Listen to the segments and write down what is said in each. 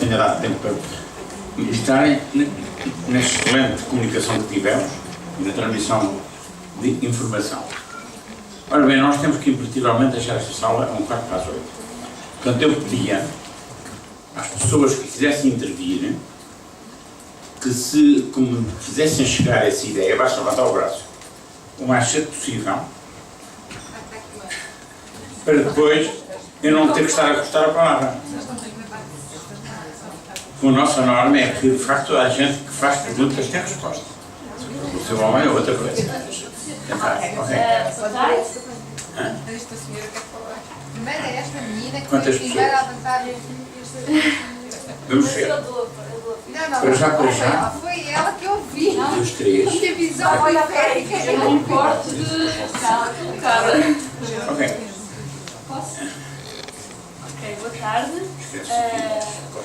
tenha dado tempo para meditarem na excelente comunicação que tivemos e na transmissão de informação. Ora bem, nós temos que imperativamente deixar esta sala a 7:45. Portanto, eu pedia às pessoas que quisessem intervir que como fizessem chegar essa ideia, basta levantar o braço o mais cedo possível, para depois eu não ter que estar a cortar a palavra. A nossa norma é que, de facto, a gente que faz perguntas tem resposta. O seu homem é outra coisa. Esta senhora quer falar. Primeiro é esta menina que Quantas foi a primeira a pessoas? levantar. Vamos ver. Não, Para já. foi ela que eu vi. Os três. Minha visão periférica. Eu não importo de cara. Ok. Posso? Ok, boa tarde.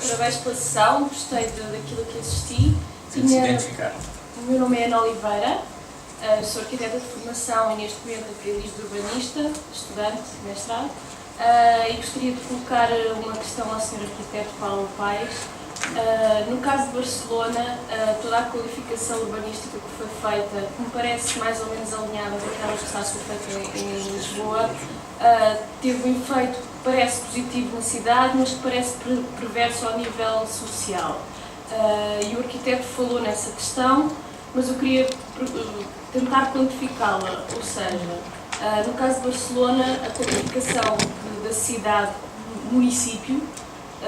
Parabéns pela sessão, gostei daquilo que assisti. Tem de se identificar. O meu nome é Ana Oliveira, sou arquiteta de formação e neste momento aprendiz de urbanista, estudante, mestrado, e gostaria de colocar uma questão ao Sr. Arquiteto Paulo Paes. No caso de Barcelona, toda a qualificação urbanística que foi feita, que me parece mais ou menos alinhada com aquela que está a ser feita em Lisboa, teve um efeito que parece positivo na cidade, mas que parece perverso ao nível social. E o arquiteto falou nessa questão, mas eu queria tentar quantificá-la, ou seja, no caso de Barcelona, a qualificação da cidade, município,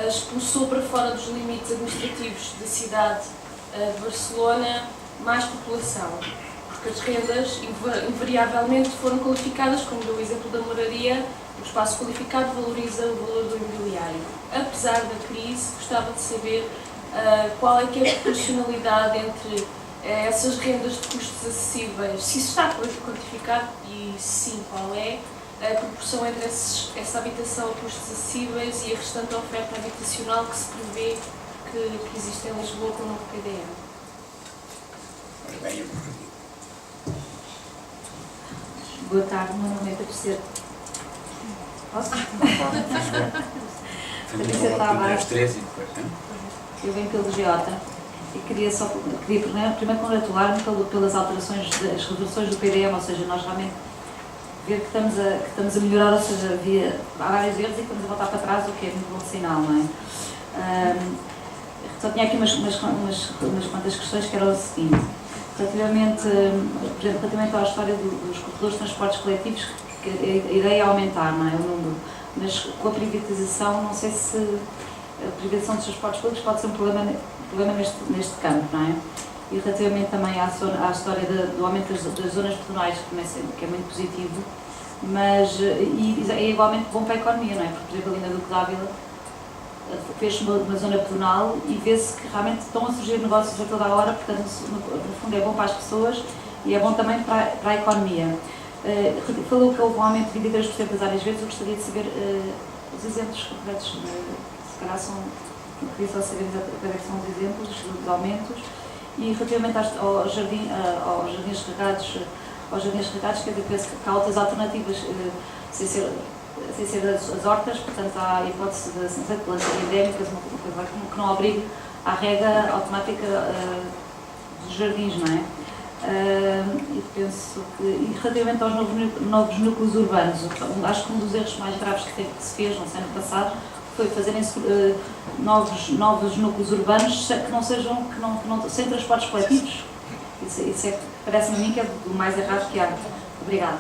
expulsou para fora dos limites administrativos da cidade de Barcelona mais população, porque as rendas invariavelmente foram qualificadas, como deu o exemplo da moraria, o espaço qualificado valoriza o valor do imobiliário. Apesar da crise, gostava de saber qual é que é a proporcionalidade entre essas rendas de custos acessíveis, se isso está quantificado e sim, qual é a proporção entre essa habitação a custos acessíveis e a restante oferta habitacional que se prevê que existe em Lisboa com o novo PDM. Boa tarde, meu nome é Patrícia. Posso? Patrícia Tavares. Eu venho pelo Giota e queria primeiro congratular-me pelas alterações, das reversões do PDM, ou seja, nós realmente ver que estamos a melhorar, ou seja, há vários erros e estamos a voltar para trás, o que é muito bom sinal, não é? Só tinha aqui umas quantas questões que eram o seguinte. Relativamente, por exemplo, relativamente à história dos corredores de transportes coletivos, que a ideia é aumentar, não é, o número, mas com a privatização, não sei se a privatização dos transportes públicos pode ser um problema neste campo, não é? E relativamente também à história do aumento das zonas pedonais, que é muito positivo, mas é igualmente bom para a economia, não é? Porque, por exemplo, ali na Duque d'Ávila fez-se uma zona pedonal e vê-se que realmente estão a surgir negócios a toda a hora, portanto, no fundo é bom para as pessoas e é bom também para a economia. Falou que houve um aumento de 23% das áreas verdes, eu gostaria de saber os exemplos concretos, se calhar eu queria só saber quais são os exemplos dos aumentos. E relativamente aos jardins regados, quer dizer, penso que há outras alternativas, sem ser as hortas, portanto há a hipótese de plantas endémicas, uma coisa que não obrigue à rega automática dos jardins, não é? E penso que, e relativamente aos novos núcleos urbanos, acho que um dos erros mais graves que se fez, não sei, no passado, foi fazerem novos núcleos urbanos que não sejam, sem transportes coletivos. Isso é, parece-me a mim que é do mais errado que há. Obrigada.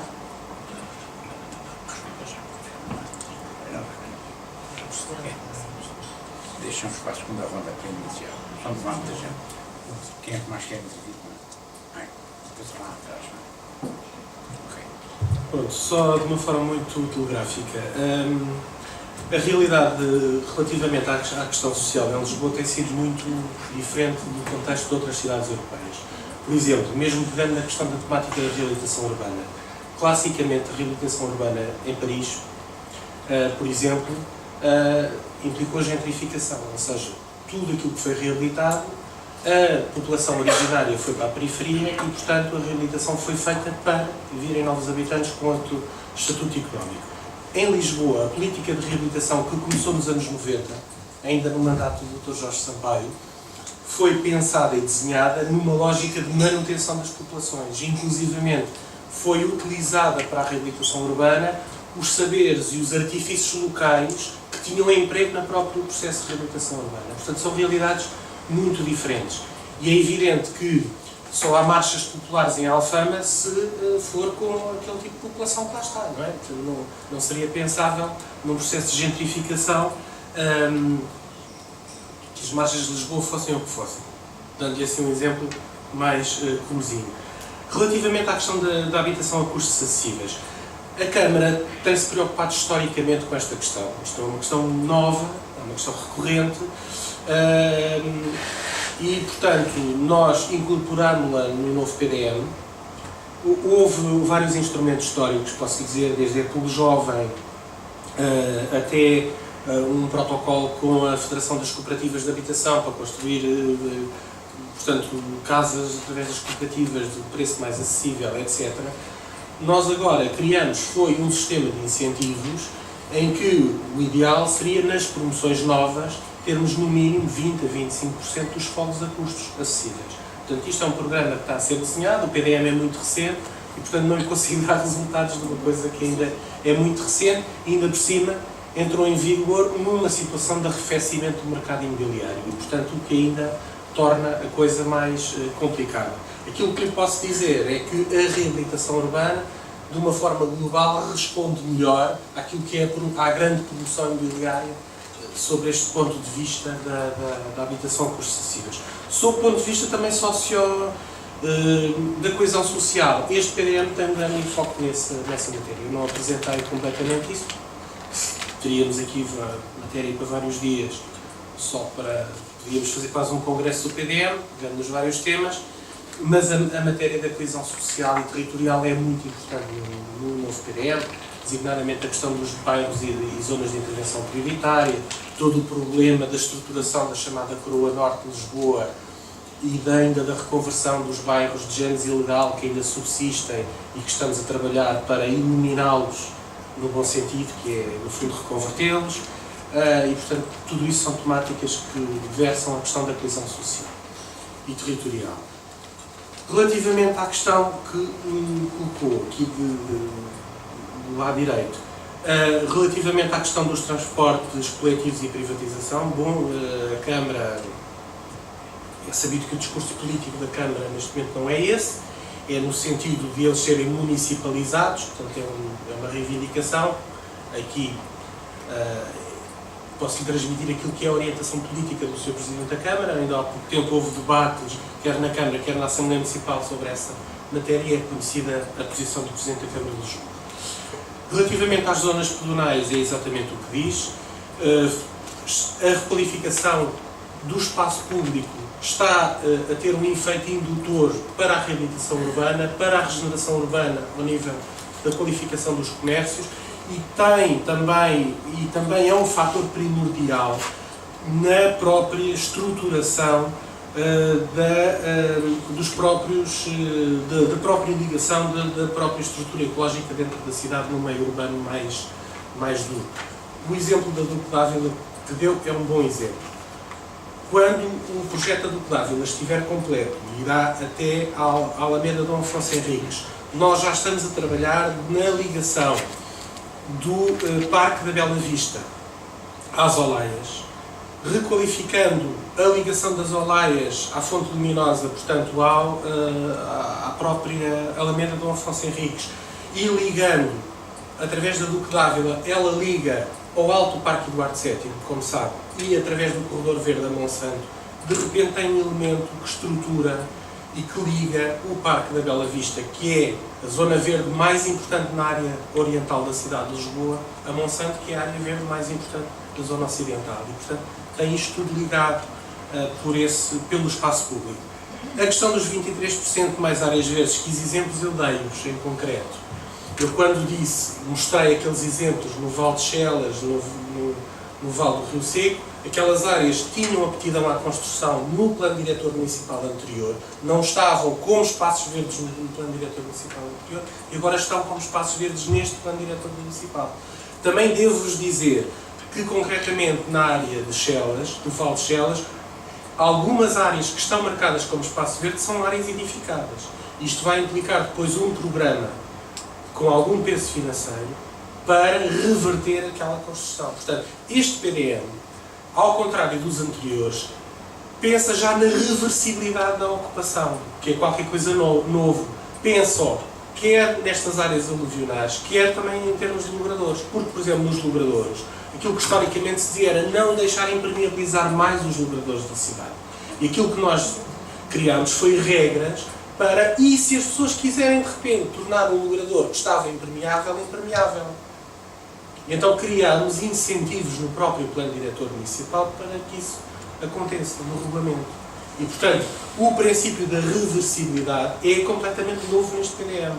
Deixa um espaço quando a ronda para iniciar. Só não há muita gente. Quem é que mais quer dizer? Depois lá atrás, não é? Ok. Pronto, só de uma forma muito telegráfica. A realidade relativamente à questão social em Lisboa tem sido muito diferente do contexto de outras cidades europeias. Por exemplo, mesmo pegando na questão da temática da reabilitação urbana, classicamente a reabilitação urbana em Paris, por exemplo, implicou a gentrificação, ou seja, tudo aquilo que foi reabilitado, a população originária foi para a periferia e, portanto, a reabilitação foi feita para virem novos habitantes com outro estatuto económico. Em Lisboa, a política de reabilitação que começou nos anos 90, ainda no mandato do Dr. Jorge Sampaio, foi pensada e desenhada numa lógica de manutenção das populações. Inclusivamente, foi utilizada para a reabilitação urbana os saberes e os artifícios locais que tinham emprego no próprio processo de reabilitação urbana. Portanto, são realidades muito diferentes. E é evidente que só há marchas populares em Alfama se for com aquele tipo de população que lá está, não é? Não seria pensável, num processo de gentrificação, que as marchas de Lisboa fossem o que fossem. Dando-lhe assim um exemplo mais comezinho. Relativamente à questão da habitação a custos acessíveis, a Câmara tem-se preocupado historicamente com esta questão. Isto é uma questão nova, é uma questão recorrente, e, portanto, nós incorporámos-la no novo PDM. Houve vários instrumentos históricos, posso dizer, desde a Pulo Jovem até um protocolo com a Federação das Cooperativas de Habitação para construir, portanto, casas através das cooperativas de preço mais acessível, etc. Nós agora criamos um sistema de incentivos em que o ideal seria, nas promoções novas, termos no mínimo 20% a 25% dos fogos a custos acessíveis. Portanto, isto é um programa que está a ser desenhado, o PDM é muito recente e, portanto, não lhe consigo dar resultados de uma coisa que ainda é muito recente e, ainda por cima, entrou em vigor numa situação de arrefecimento do mercado imobiliário e, portanto, o que ainda torna a coisa mais complicada. Aquilo que lhe posso dizer é que a reabilitação urbana, de uma forma global, responde melhor àquilo que é à grande promoção imobiliária sobre este ponto de vista da habitação a custos acessíveis. Sob o ponto de vista também da coesão social, este PDM tem um grande enfoque nessa matéria. Eu não apresentei completamente isso. Teríamos aqui matéria para vários dias, podíamos fazer quase um congresso do PDM, vendo os vários temas, mas a matéria da coesão social e territorial é muito importante no novo PDM, designadamente a questão dos bairros e zonas de intervenção prioritária, todo o problema da estruturação da chamada Coroa Norte de Lisboa e ainda da reconversão dos bairros de génese ilegal que ainda subsistem e que estamos a trabalhar para eliminá-los no bom sentido, que é, no fundo, reconvertê-los. E, portanto, tudo isso são temáticas que versam a questão da coesão social e territorial. Relativamente à questão que colocou aqui do lado direito, relativamente à questão dos transportes coletivos e privatização, bom, a Câmara, é sabido que o discurso político da Câmara neste momento não é esse, é no sentido de eles serem municipalizados, portanto é uma reivindicação. Aqui posso-lhe transmitir aquilo que é a orientação política do Sr. Presidente da Câmara. Ainda há pouco tempo houve debates, quer na Câmara, quer na Assembleia Municipal, sobre essa matéria e é conhecida a posição do Presidente da Câmara de Lisboa. Relativamente às zonas pedonais, é exatamente o que diz. A requalificação do espaço público está a ter um efeito indutor para a reabilitação urbana, para a regeneração urbana ao nível da qualificação dos comércios e também é um fator primordial na própria estruturação da própria ligação da própria estrutura ecológica dentro da cidade no meio urbano mais duro. O exemplo da Duque d'Ávila que deu é um bom exemplo. Quando o projeto da Duque d'Ávila estiver completo e irá até a Alameda Dom Afonso Henriques, nós já estamos a trabalhar na ligação do Parque da Bela Vista às Olaias, requalificando a ligação das Olaias à Fonte Luminosa, portanto à própria Alameda Dom Afonso Henriques, e ligando, através da Duque d'Ávila, ela liga ao Alto Parque Eduardo VII, como sabe, e através do Corredor Verde a Monsanto, de repente tem um elemento que estrutura e que liga o Parque da Bela Vista, que é a zona verde mais importante na área oriental da cidade de Lisboa, a Monsanto, que é a área verde mais importante da zona ocidental. E, portanto, tem isto tudo ligado pelo espaço público. A questão dos 23% mais áreas verdes, que exemplos eu dei-os em concreto. Eu, quando mostrei aqueles exemplos no Val de Chelas, no Val do Rio Seco, aquelas áreas tinham aptidão à construção no plano diretor municipal anterior, não estavam como espaços verdes no plano diretor municipal anterior e agora estão como espaços verdes neste plano diretor municipal. Também devo-vos dizer que concretamente na área de Chelas, do Val de Chelas, algumas áreas que estão marcadas como espaço verde são áreas edificadas. Isto vai implicar depois um programa com algum peso financeiro para reverter aquela construção. Portanto, este PDM, ao contrário dos anteriores, pensa já na reversibilidade da ocupação, que é qualquer coisa novo. Pensa, quer nestas áreas aluvionais, quer também em termos de logradouros. Porque, por exemplo, nos logradouros, aquilo que historicamente se dizia era não deixar impermeabilizar mais os logradouros da cidade. E aquilo que nós criámos foi regras para, e se as pessoas quiserem de repente tornar um logrador que estava impermeável, impermeável. E então criámos incentivos no próprio plano diretor municipal para que isso aconteça no regulamento. E, portanto, o princípio da reversibilidade é completamente novo neste PDM.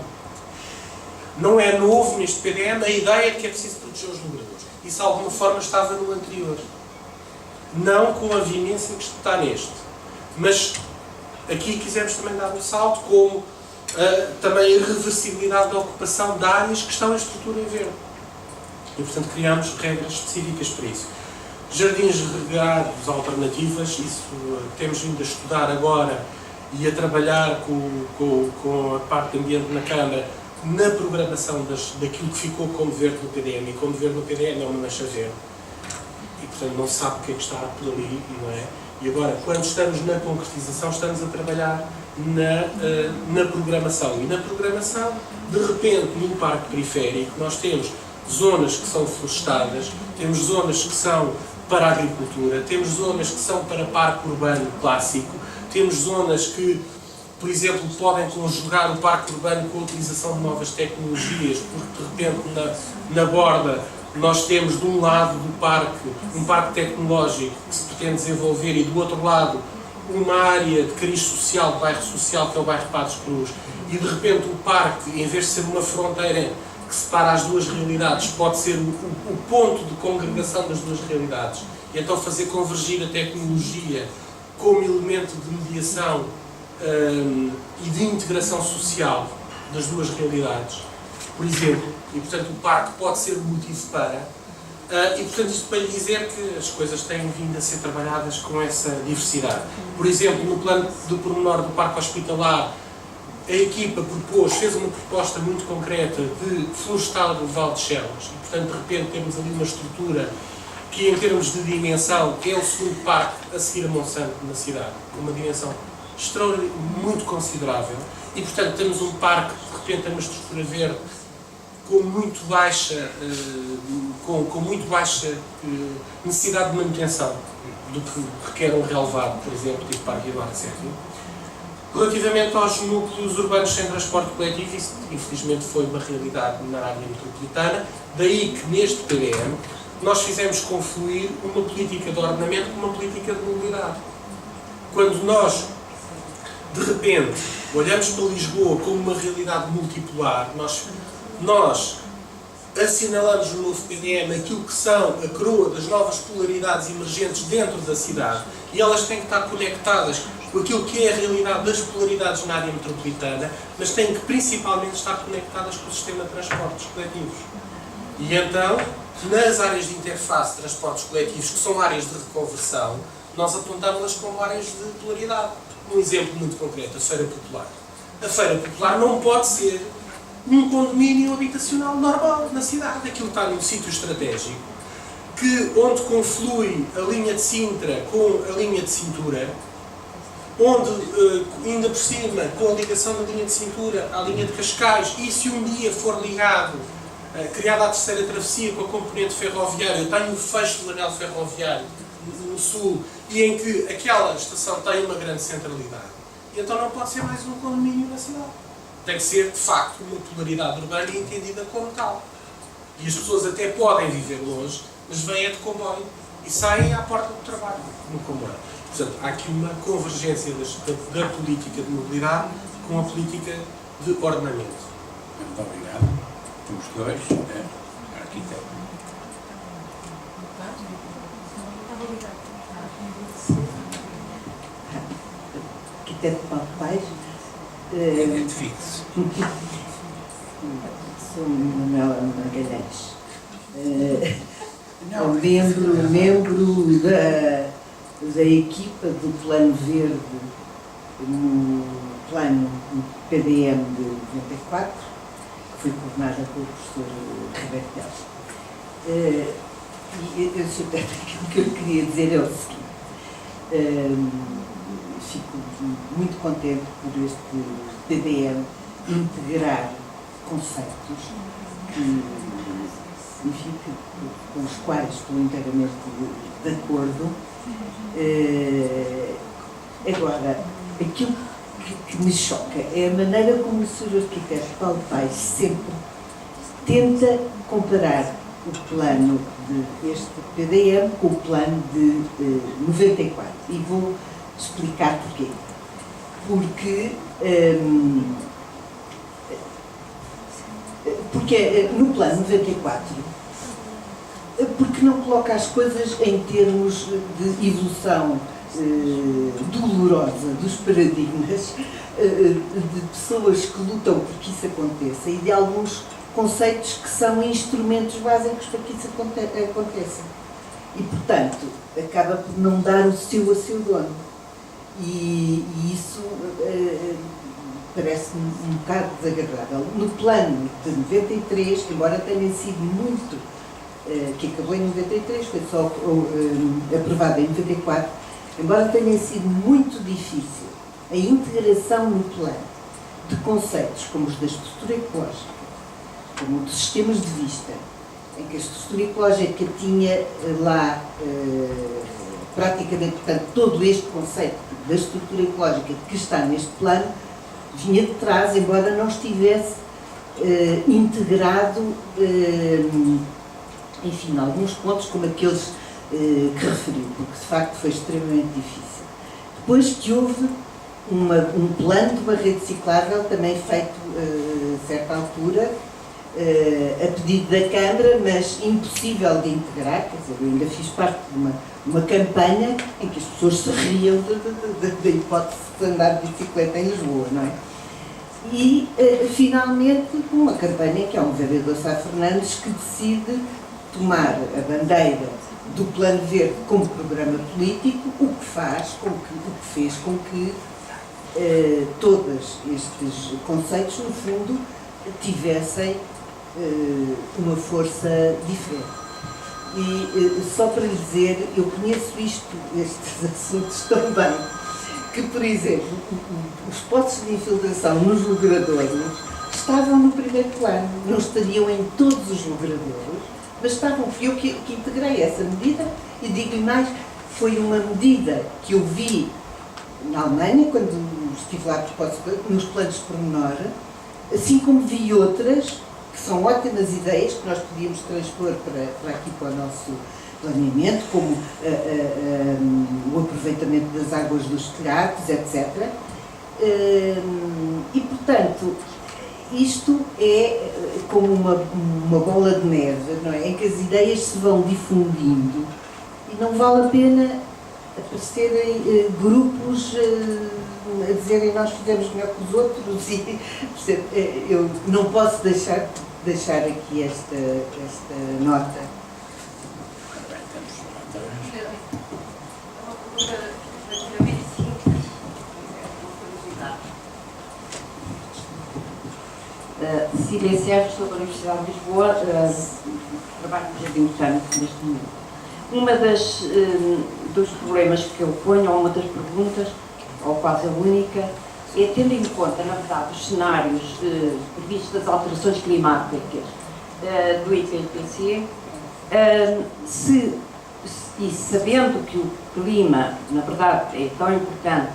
Não é novo neste PDM a ideia de que é preciso proteger os logradores. Isso, de alguma forma, estava no anterior. Não com a veemência que está neste. Mas aqui quisemos também dar um salto como também a reversibilidade da ocupação de áreas que estão em estrutura em verde. E, portanto, criámos regras específicas para isso. Jardins regados alternativas, isso temos vindo a estudar agora e a trabalhar com a parte de ambiente na Câmara na programação daquilo que ficou como verde no PDM. E como verde no PDM é uma mancha verde. E, portanto, não se sabe o que é que está por ali, não é? E agora, quando estamos na concretização, estamos a trabalhar na programação. E na programação, de repente, no parque periférico, nós temos zonas que são florestadas, temos zonas que são para a agricultura, temos zonas que são para parque urbano clássico, temos zonas que, por exemplo, podem conjugar o parque urbano com a utilização de novas tecnologias, porque, de repente, na borda, nós temos, de um lado do parque, um parque tecnológico que se pretende desenvolver e, do outro lado, uma área de cariz social, de bairro social, que é o bairro Patos Cruz, e, de repente, o parque, em vez de ser uma fronteira que separa as duas realidades, pode ser o ponto de congregação das duas realidades. E então fazer convergir a tecnologia como elemento de mediação e de integração social das duas realidades, por exemplo. E, portanto, o parque pode ser motivo para. E, portanto, isto para lhe dizer que as coisas têm vindo a ser trabalhadas com essa diversidade. Por exemplo, no plano do pormenor do parque hospitalar, a equipa fez uma proposta muito concreta de florestar do Val de Chelas e, portanto, de repente temos ali uma estrutura que, em termos de dimensão, é o segundo parque a seguir a Monsanto na cidade, com uma dimensão extraordinária, muito considerável, e, portanto, temos um parque que, de repente, tem uma estrutura verde com muito baixa, necessidade de manutenção, do que requer um relevado, por exemplo, tipo Parque Eduardo VII. Relativamente aos núcleos urbanos sem transporte coletivo, isso infelizmente foi uma realidade na área metropolitana, daí que neste PDM nós fizemos confluir uma política de ordenamento com uma política de mobilidade. Quando nós, de repente, olhamos para Lisboa como uma realidade multipolar, nós assinalamos no novo PDM aquilo que são a coroa das novas polaridades emergentes dentro da cidade, e elas têm que estar conectadas com aquilo que é a realidade das polaridades na área metropolitana, mas têm que principalmente estar conectadas com o sistema de transportes coletivos. E então, nas áreas de interface de transportes coletivos, que são áreas de reconversão, nós apontamos-las como áreas de polaridade. Um exemplo muito concreto, a Feira Popular. A Feira Popular não pode ser um condomínio habitacional normal na cidade. Aquilo está num sítio estratégico, onde conflui a linha de Sintra com a linha de cintura, onde, ainda por cima, com a ligação da linha de cintura à linha de Cascais, e se um dia for ligado, criada a terceira travessia com a componente ferroviária, eu tenho o fecho do anel ferroviário no sul, e em que aquela estação tem uma grande centralidade. E então não pode ser mais um condomínio na cidade. Tem que ser, de facto, uma polaridade urbana entendida como tal. E as pessoas até podem viver longe, mas vêm de comboio e saem à porta do trabalho no comboio. Portanto, há aqui uma convergência da política de mobilidade com a política de ordenamento. Muito obrigado. Temos dois. Arquiteto. Arquiteto Paulo Paes. Identifique-se. Sou Manuela Magalhães. membro da equipa do Plano Verde no plano PDM de 94, que foi coordenada pelo professor Ribeiro Teles. E aquilo que eu queria dizer é o seguinte: fico muito contente por este PDM integrar conceitos com os quais estou inteiramente de acordo. Agora, aquilo que me choca é a maneira como o Sr. Arquiteto Paulo Paes sempre tenta comparar o plano deste PDM com o plano de 94. E vou explicar porquê. Porque no plano 94, porque não coloca as coisas em termos de evolução dolorosa dos paradigmas, de pessoas que lutam por que isso aconteça e de alguns conceitos que são instrumentos básicos para que isso aconteça. E, portanto, acaba por não dar o seu a seu dono. E isso parece-me um bocado desagradável. No plano de 93, embora tenha sido muito, que acabou em 93, foi só aprovado em 94, embora tenha sido muito difícil a integração no plano de conceitos como os da estrutura ecológica, como dos sistemas de vista, em que a estrutura ecológica tinha lá praticamente, portanto, todo este conceito da estrutura ecológica que está neste plano, vinha de trás, embora não estivesse integrado, enfim, alguns pontos como aqueles que referiu, porque de facto foi extremamente difícil. Depois que houve um plano de uma rede ciclável também feito a certa altura, a pedido da Câmara, mas impossível de integrar, quer dizer, eu ainda fiz parte de uma campanha em que as pessoas se riam da hipótese de andar de bicicleta em Lisboa, não é? E, finalmente, uma campanha que é um vereador Sá Fernandes que decide tomar a bandeira do Plano Verde como programa político, o que fez com que todos estes conceitos, no fundo, tivessem uma força diferente. E só para lhe dizer, eu conheço estes assuntos tão bem, que, por exemplo, os poços de infiltração nos logradouros estavam no primeiro plano, não estariam em todos os logradouros, mas estavam. Fui eu que integrei essa medida, e digo-lhe mais, foi uma medida que eu vi na Alemanha, quando estive lá nos planos de pormenor, assim como vi outras que são ótimas ideias que nós podíamos transpor para aqui, para o nosso planeamento, como o aproveitamento das águas dos telhados, etc. E, portanto, isto é como uma bola de neve, não é? Em que as ideias se vão difundindo e não vale a pena aparecerem grupos a dizerem nós fizemos melhor que os outros e eu não posso deixar aqui esta nota. Cecília Serres, sou da Universidade de Lisboa, trabalho no Jardim Botânico neste momento. Dos problemas que eu ponho, ou uma das perguntas, ou quase a única, é tendo em conta, na verdade, os cenários previstos das alterações climáticas do IPCC, e sabendo que o clima, na verdade, é tão importante,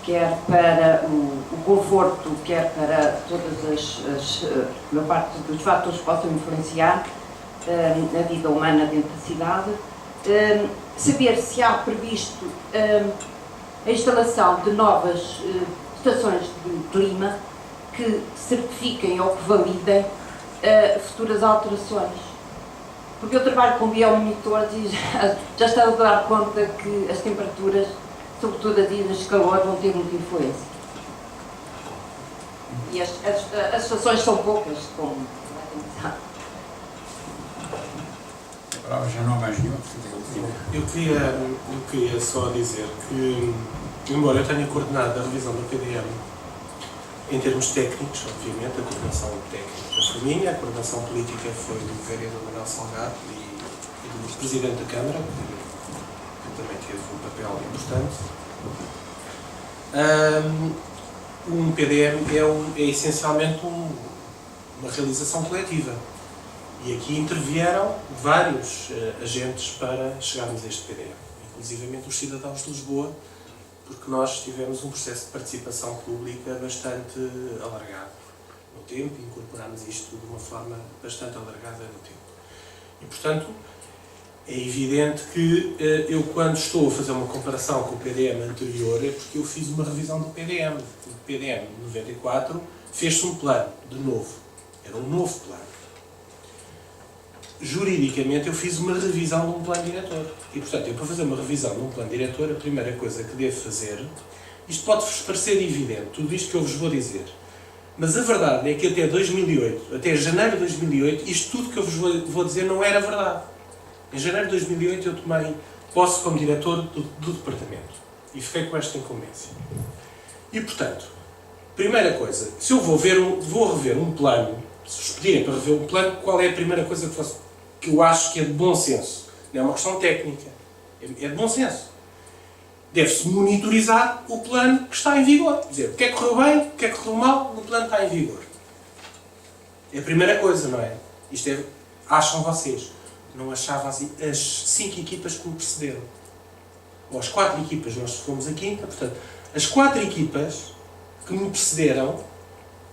quer para o conforto, quer para todas a parte dos fatores que possam influenciar a vida humana dentro da cidade, saber se há previsto a instalação de novas estações de clima que certifiquem ou que validem futuras alterações. Porque eu trabalho com biomonitores e já estou a dar conta que as temperaturas, sobretudo as ilhas de calor, vão ter muita influência. E as estações são poucas, como vai pensar. palavra já não há mais nenhuma. Eu queria só dizer que, embora eu tenha coordenado a revisão do PDM em termos técnicos, obviamente, a coordenação técnica foi minha, a coordenação política foi do vereador Manuel Salgado e do Presidente da Câmara, que também teve um papel importante. Um PDM é essencialmente uma realização coletiva. E aqui intervieram vários agentes para chegarmos a este PDM, inclusivamente os cidadãos de Lisboa, porque nós tivemos um processo de participação pública bastante alargado no tempo e incorporámos isto de uma forma bastante alargada no tempo. E, portanto, é evidente que eu, quando estou a fazer uma comparação com o PDM anterior, é porque eu fiz uma revisão do PDM. O PDM 94 fez-se um plano, de novo. Era um novo plano. Juridicamente, eu fiz uma revisão de um plano diretor. E, portanto, eu, para fazer uma revisão de um plano diretor, a primeira coisa que devo fazer, isto pode-vos parecer evidente, tudo isto que eu vos vou dizer, mas a verdade é que até 2008, até janeiro de 2008, isto tudo que eu vos vou dizer não era verdade. Em janeiro de 2008 eu tomei posse como diretor do departamento e fiquei com esta incumbência. E, portanto, primeira coisa, se eu vou rever um plano, se vos pedirem para rever um plano, qual é a primeira coisa que eu acho que é de bom senso? Não é uma questão técnica, é de bom senso. Deve-se monitorizar o plano que está em vigor. Quer dizer, o que é que correu bem, o que é que correu mal, o plano está em vigor. É a primeira coisa, não é? Isto é, acham vocês. Não achavam assim as 5 equipas que me precederam. Ou as 4 equipas, nós fomos a quinta, portanto, as 4 equipas que me precederam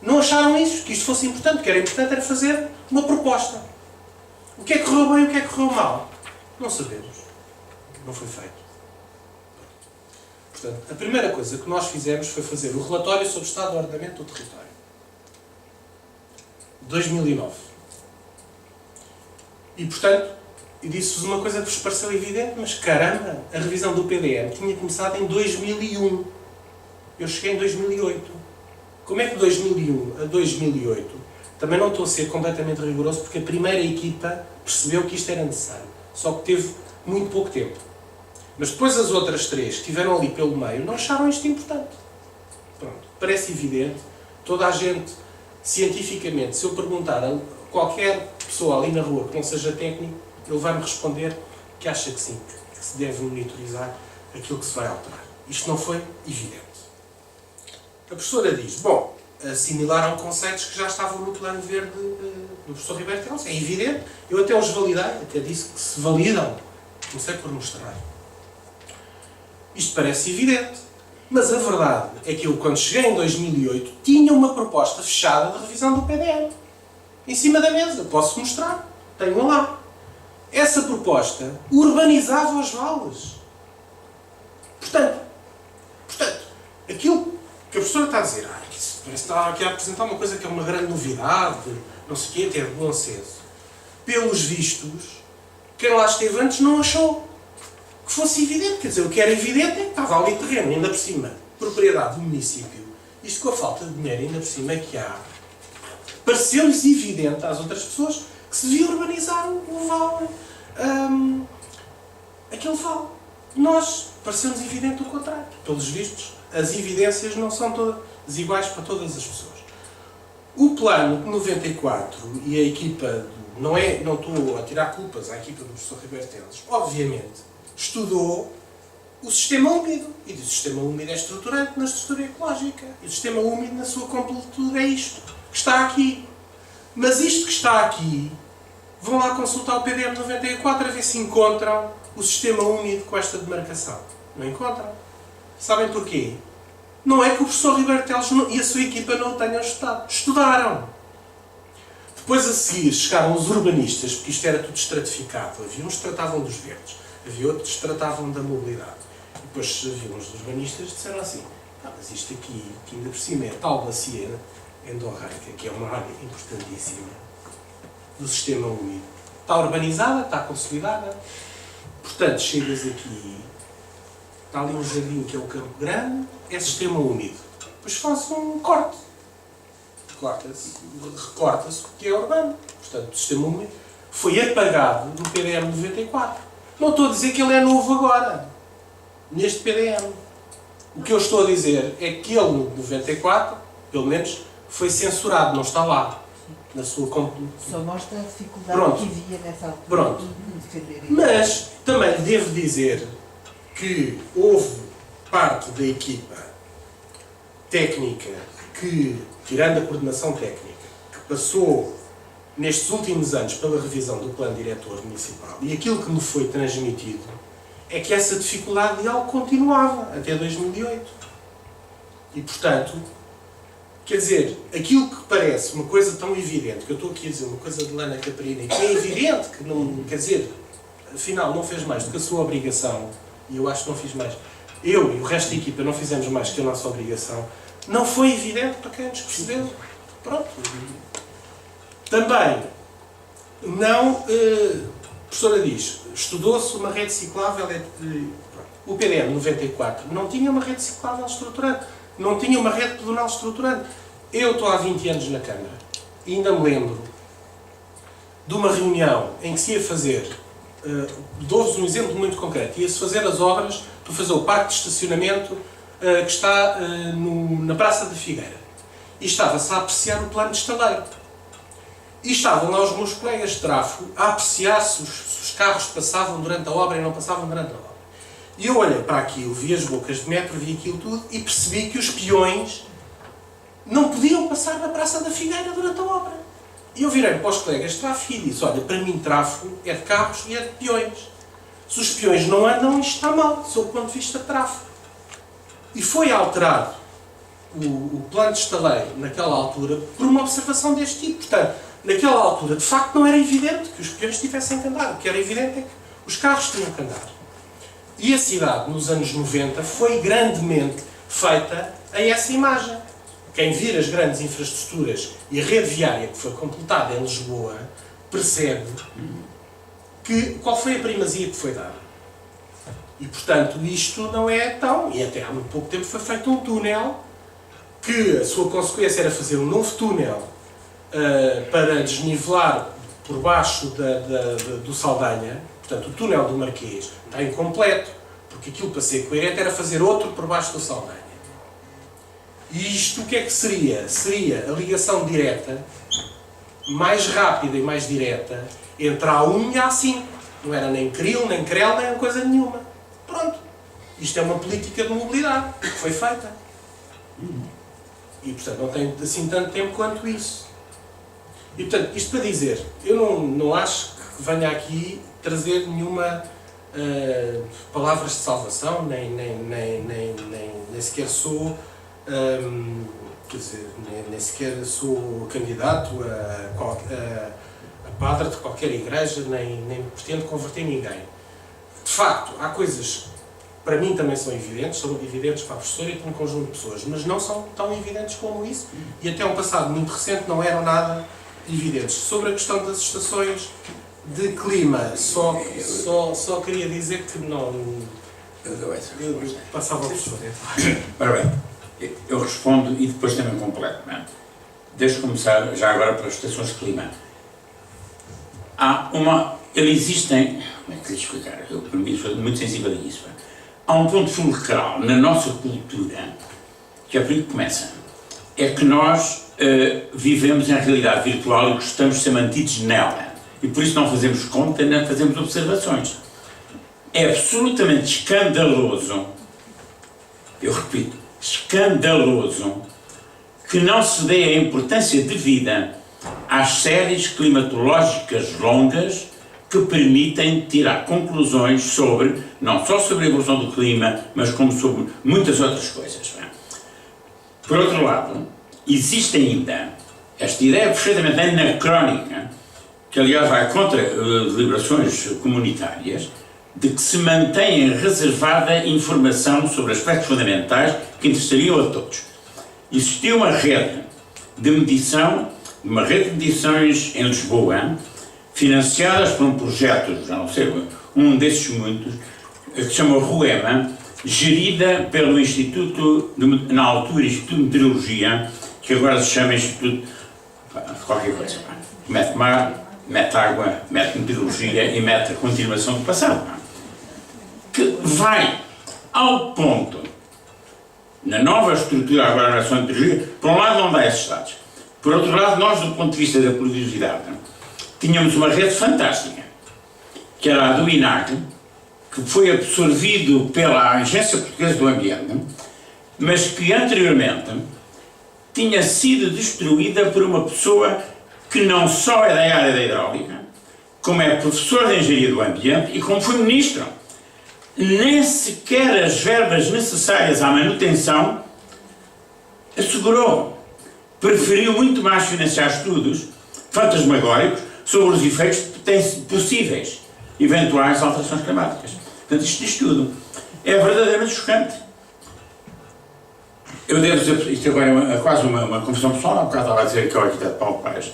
não acharam isso, que isto fosse importante. O que era importante era fazer uma proposta. O que é que correu bem e o que é que correu mal? Não sabemos. Não foi feito. Portanto, a primeira coisa que nós fizemos foi fazer o relatório sobre o estado de ordenamento do território. 2009. E, portanto, eu disse-vos uma coisa que vos pareceu evidente, mas caramba, a revisão do PDM tinha começado em 2001. Eu cheguei em 2008. Como é que de 2001 a 2008? Também não estou a ser completamente rigoroso, porque a primeira equipa percebeu que isto era necessário. Só que teve muito pouco tempo. Mas depois as outras 3 que estiveram ali pelo meio não acharam isto importante. Pronto, parece evidente. Toda a gente, cientificamente, se eu perguntar a qualquer pessoa ali na rua que não seja técnico, ele vai-me responder que acha que sim, que se deve monitorizar aquilo que se vai alterar. Isto não foi evidente. A professora diz, bom, assimilaram conceitos que já estavam no plano verde do professor Ribeiro Teles. É evidente, eu até os validei, até disse que se validam. Comecei por mostrar. Isto parece evidente, mas a verdade é que eu, quando cheguei em 2008, tinha uma proposta fechada de revisão do PDM. Em cima da mesa, posso mostrar, tenho lá. Essa proposta urbanizava os vales. Portanto, aquilo que a professora está a dizer, isso parece que está aqui a apresentar uma coisa que é uma grande novidade, não sei o quê, até de bom senso. Pelos vistos, quem lá esteve antes não achou que fosse evidente. Quer dizer, o que era evidente é que estava ali terreno, ainda por cima, propriedade do município. Isto com a falta de dinheiro, ainda por cima que há, pareceu-lhes evidente às outras pessoas que se devia urbanizar o vale, aquele vale. Nós, pareceu-nos evidente o contrário. Pelos vistos, as evidências não são todas iguais para todas as pessoas. O plano de 94 e a equipa, não estou a tirar culpas à equipa do professor Ribeiro Teles, obviamente, estudou o sistema úmido. E o sistema úmido é estruturante na estrutura ecológica. E o sistema úmido, na sua completude, é isto que está aqui. Mas isto que está aqui, vão lá consultar o PDM 94 a ver se encontram o sistema úmido com esta demarcação. Não encontram. Sabem porquê? Não é que o professor Ribeiro Teles e a sua equipa não o tenham estudado. Estudaram. Depois a seguir chegaram os urbanistas, porque isto era tudo estratificado. Havia uns que tratavam dos verdes, havia outros que tratavam da mobilidade. E depois havia uns urbanistas que disseram assim, mas isto aqui, que ainda por cima é tal bacia endorreica, que é uma área importantíssima do sistema úmido. Está urbanizada, está consolidada. Portanto, chegas aqui, está ali um jardim que é o Campo Grande, é sistema úmido. Depois faz um corte. Recorta-se o que é urbano. Portanto, o sistema úmido foi apagado no PDM 94. Não estou a dizer que ele é novo agora, neste PDM. O que eu estou a dizer é que ele, no 94, pelo menos, foi censurado, não está lá. Na sua Só mostra a dificuldade Pronto. que havia nessa altura Pronto. de defender isso. Mas também devo dizer que houve parte da equipa técnica que, tirando a coordenação técnica, que passou nestes últimos anos pela revisão do plano diretor municipal, e aquilo que me foi transmitido é que essa dificuldade de algo continuava até 2008. E, portanto, quer dizer, aquilo que parece uma coisa tão evidente, que eu estou aqui a dizer uma coisa de Lana Caprina, que é evidente que não, quer dizer, afinal não fez mais do que a sua obrigação, e eu acho que não fiz mais, eu e o resto da equipa não fizemos mais que a nossa obrigação, não foi evidente para quem nos percebeu. Pronto. Também, não, a professora diz, estudou-se uma rede ciclável, o PDM 94 não tinha uma rede ciclável estruturante, não tinha uma rede pedonal estruturante. Eu estou há 20 anos na Câmara e ainda me lembro de uma reunião em que se ia fazer, dou-vos um exemplo muito concreto, ia-se fazer as obras para fazer o parque de estacionamento que está na Praça da Figueira. E estava-se a apreciar o plano de estaleiro. E estavam lá os meus colegas de tráfego a apreciar se os carros passavam durante a obra e não passavam durante a obra. E eu olhei para aquilo, vi as bocas de metro, vi aquilo tudo e percebi que os peões não podiam passar na Praça da Figueira durante a obra. E eu virei para os colegas de tráfego e disse, olha, para mim tráfego é de carros e é de peões. Se os peões não andam, isto está mal, sob o ponto de vista de tráfego. E foi alterado o plano de estaleiro naquela altura por uma observação deste tipo. Portanto, naquela altura, de facto, não era evidente que os peões tivessem que andar. O que era evidente é que os carros tinham que andar. E a cidade, nos anos 90, foi grandemente feita a essa imagem. Quem vir as grandes infraestruturas e a rede viária que foi completada em Lisboa, percebe qual foi a primazia que foi dada. E, portanto, isto não é tão... E até há muito pouco tempo foi feito um túnel que a sua consequência era fazer um novo túnel para desnivelar por baixo do Saldanha. Portanto, o túnel do Marquês está incompleto, porque aquilo para ser coerente era fazer outro por baixo do Saldanha. E isto o que é que seria? Seria a ligação direta, mais rápida e mais direta, entre a A1 e a A5. Não era nem CRIL, nem CREL, nem coisa nenhuma. Pronto. Isto é uma política de mobilidade que foi feita. E, portanto, não tem assim tanto tempo quanto isso. E, portanto, isto para dizer, eu não acho que venha aqui trazer nenhuma palavras de salvação, nem sequer sou, quer dizer, nem sequer sou candidato a padre de qualquer igreja, nem pretendo converter ninguém. De facto, há coisas que para mim também são evidentes para a professora e para um conjunto de pessoas, mas não são tão evidentes como isso, e até um passado muito recente não eram nada evidentes. Sobre a questão das estações de clima, só queria dizer que não... Eu passava ao professor. Ora bem, eu respondo e depois também completo. Deixa-me começar já agora pelas estações de clima. Existem, como é que lhe explicar? Eu, para mim, sou muito sensível a isso. Há um ponto fulcral na nossa cultura, que é por aí que começa, é que nós vivemos em realidade virtual e gostamos de ser mantidos nela. E por isso não fazemos conta, nem fazemos observações. É absolutamente escandaloso, eu repito, escandaloso, que não se dê a importância devida às séries climatológicas longas que permitem tirar conclusões sobre, não só sobre a evolução do clima, mas como sobre muitas outras coisas. Por outro lado, existe ainda esta ideia perfeitamente anacrónica, que aliás vai contra deliberações comunitárias, de que se mantenha reservada informação sobre aspectos fundamentais que interessariam a todos. Existia uma rede de medição, uma rede de medições em Lisboa, financiadas por um projeto, já não sei, um desses muitos, que se chama RUEMA, gerida pelo Instituto, na altura, Instituto de Meteorologia, que agora se chama Instituto de qualquer coisa, Metmar, mete água, mete meteorologia e mete a continuação do passado, não é? Que vai ao ponto, na nova estrutura agora na nação de meteorologia, por um lado não dá esses dados. Por outro lado, nós, do ponto de vista da periodicidade, tínhamos uma rede fantástica, que era a do INAC, que foi absorvido pela Agência Portuguesa do Ambiente, mas que anteriormente tinha sido destruída por uma pessoa que não só é da área da hidráulica, como é professor de Engenharia do Ambiente e como foi ministro. Nem sequer as verbas necessárias à manutenção assegurou. Preferiu muito mais financiar estudos fantasmagóricos sobre os efeitos de possíveis eventuais alterações climáticas. Portanto, isto diz tudo. É verdadeiramente chocante. Eu devo dizer, isto agora é quase uma confissão pessoal, há bocado estava a dizer que é o arquiteto Paulo Paes.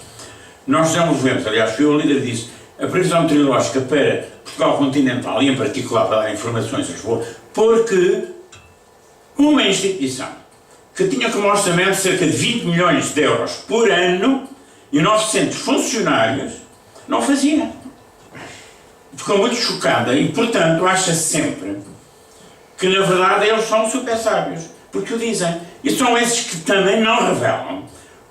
Nós desenvolvemos, aliás, fui o líder disso, a previsão meteorológica para Portugal continental e em particular para dar informações a Lisboa, porque uma instituição que tinha como orçamento cerca de 20 milhões de euros por ano e 900 funcionários, não fazia. Ficou muito chocada e, portanto, acha sempre que, na verdade, eles são super sábios, porque o dizem. E são esses que também não revelam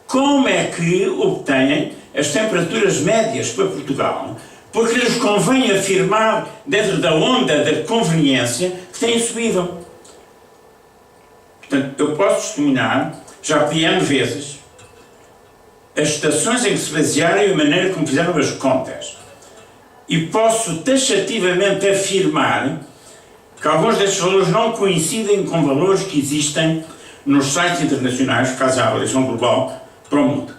como é que obtêm as temperaturas médias para Portugal, porque lhes convém afirmar, dentro da onda da conveniência, que têm subido. Portanto, eu posso testemunhar, já pedi N vezes, as estações em que se basearam e a maneira como fizeram as contas. E posso taxativamente afirmar que alguns destes valores não coincidem com valores que existem nos sites internacionais, caso a avaliação global, para o mundo.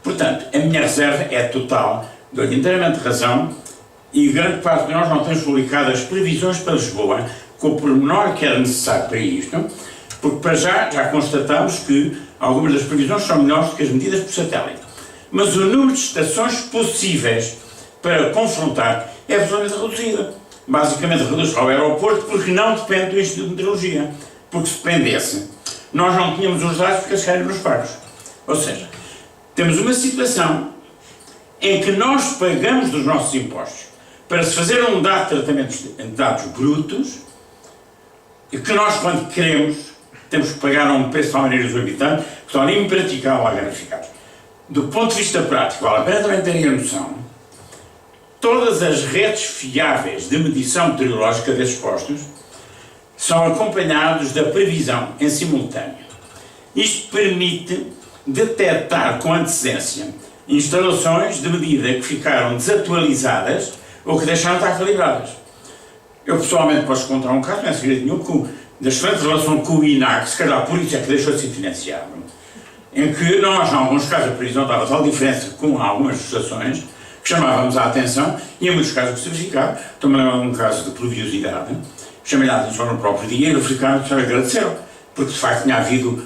Portanto, a minha reserva é total, dou-lhe inteiramente razão, e grande parte de nós não temos publicado as previsões para Lisboa, com o pormenor que era necessário para isto, porque para já constatamos que algumas das previsões são melhores do que as medidas por satélite. Mas o número de estações possíveis para confrontar é absolutamente reduzido. Basicamente reduz ao aeroporto porque não depende do Instituto de Meteorologia. Porque se dependesse, nós não tínhamos os dados porque eles caíram nos pagos. Ou seja, temos uma situação em que nós pagamos dos nossos impostos para se fazer um dado de tratamento de dados brutos e que nós, quando queremos, temos que pagar a um preço de maneira exorbitante que torna impraticável a verificar. Do ponto de vista prático, vale a pena também terem a noção, todas as redes fiáveis de medição meteorológica desses postos são acompanhados da previsão em simultâneo. Isto permite detectar com antecedência instalações de medida que ficaram desatualizadas ou que deixaram de estar calibradas. Eu pessoalmente posso contar um caso, não é segredo nenhum, da excelente relação com o INAC, se calhar por isso é que deixou de ser financiado, em que nós, em alguns casos, a previsão dava tal diferença com algumas estações que chamávamos a atenção e em muitos casos se verificava. Estou-me a lembrar de um caso de pluviosidade, chamei a atenção no próprio dia e verificaram que já agradeceram, porque de facto tinha havido,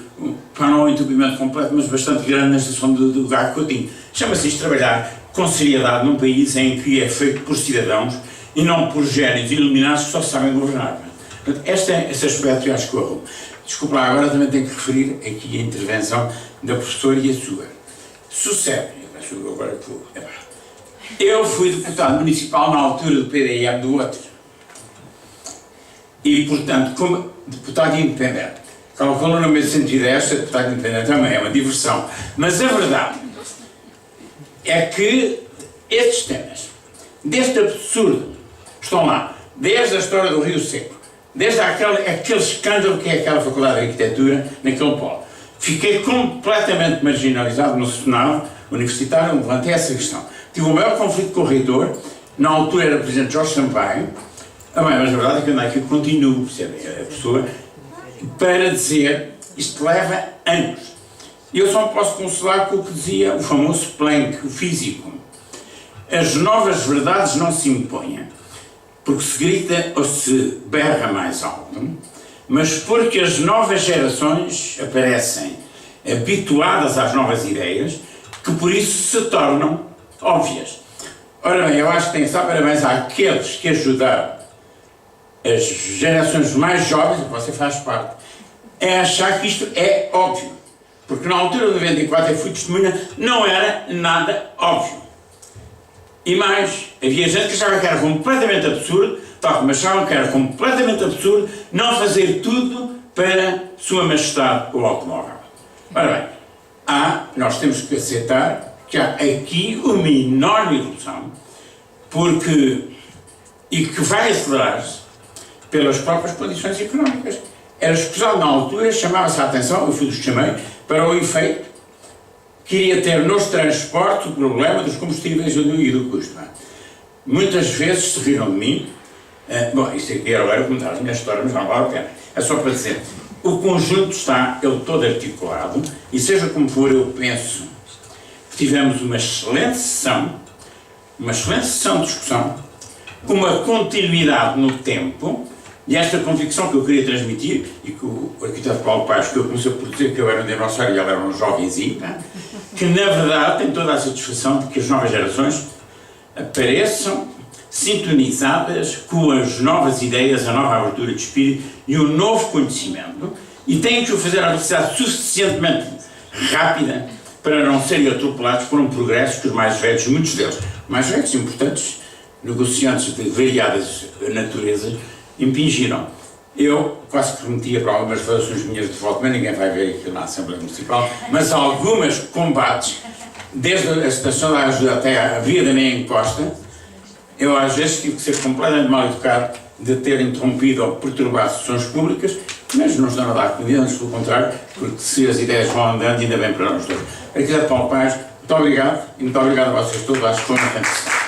para não um entupimento completo, mas bastante grande na estação do Gago Coutinho. Chama-se isto trabalhar com seriedade num país em que é feito por cidadãos e não por génios iluminados que só sabem governar. Portanto, este aspecto eu acho que eu desculpa lá, agora também tenho que referir aqui a intervenção da professora e a sua. Sucede, eu fui deputado municipal na altura do PDM do outro. E, portanto, como deputado independente, calculo no meu sentido esta, deputado independente também é uma diversão. Mas a verdade é que estes temas, deste absurdo, estão lá, desde a história do Rio Seco, desde aquele escândalo que é aquela Faculdade de Arquitetura, naquele polo. Fiquei completamente marginalizado no Senado Universitário, onde levantei essa questão. Tive o maior conflito com o reitor, na altura era o presidente Jorge Sampaio, mas a verdade é que eu aqui continuo, percebe, a pessoa, para dizer, isto leva anos. E eu só me posso consolar com o que dizia o famoso Planck, o físico. As novas verdades não se impõem, porque se grita ou se berra mais alto, mas porque as novas gerações aparecem habituadas às novas ideias, que por isso se tornam óbvias. Ora bem, eu acho que tem que dar parabéns àqueles que ajudaram as gerações mais jovens, que você faz parte, a achar que isto é óbvio. Porque na altura de 94 eu fui testemunha, não era nada óbvio. E mais, havia gente que achava que era completamente absurdo, tal como achavam que era completamente absurdo não fazer tudo para Sua Majestade o automóvel. Ora bem, nós temos que aceitar que há aqui uma enorme evolução, e que vai acelerar-se pelas próprias condições económicas. Era escusado na altura, chamava-se a atenção, eu fui-vos chamei, para o efeito que iria ter nos transportes o problema dos combustíveis e do custo. Muitas vezes se riram de mim, bom, isto aqui agora contar a minha história, mas não vale a pena. É só para dizer, o conjunto está, ele todo articulado, e seja como for, eu penso que tivemos uma excelente sessão de discussão, uma continuidade no tempo, e esta convicção que eu queria transmitir, e que o arquiteto Paulo Paes, que eu comecei por dizer que eu era um dinossauro e ele era um jovenzinho, que na verdade tem toda a satisfação de que as novas gerações apareçam sintonizadas com as novas ideias, a nova abertura de espírito e o novo conhecimento, e têm que o fazer a velocidade suficientemente rápida para não serem atropelados por um progresso que os mais velhos, muitos deles, mais velhos importantes, negociantes de variadas naturezas, impingiram. Eu quase que remetia para algumas declarações minhas de voto, mas ninguém vai ver aquilo na Assembleia Municipal, mas algumas combates, desde a estação da ajuda até a via da Neia Costa, eu às vezes tive que ser completamente mal educado de ter interrompido ou perturbado sessões públicas, mas não estão a dar comida, antes pelo contrário, porque se as ideias vão andando, ainda bem para nós dois. Arquiteto Paulo Paes, muito obrigado, e muito obrigado a vocês todos, acho que foi uma grande sessão.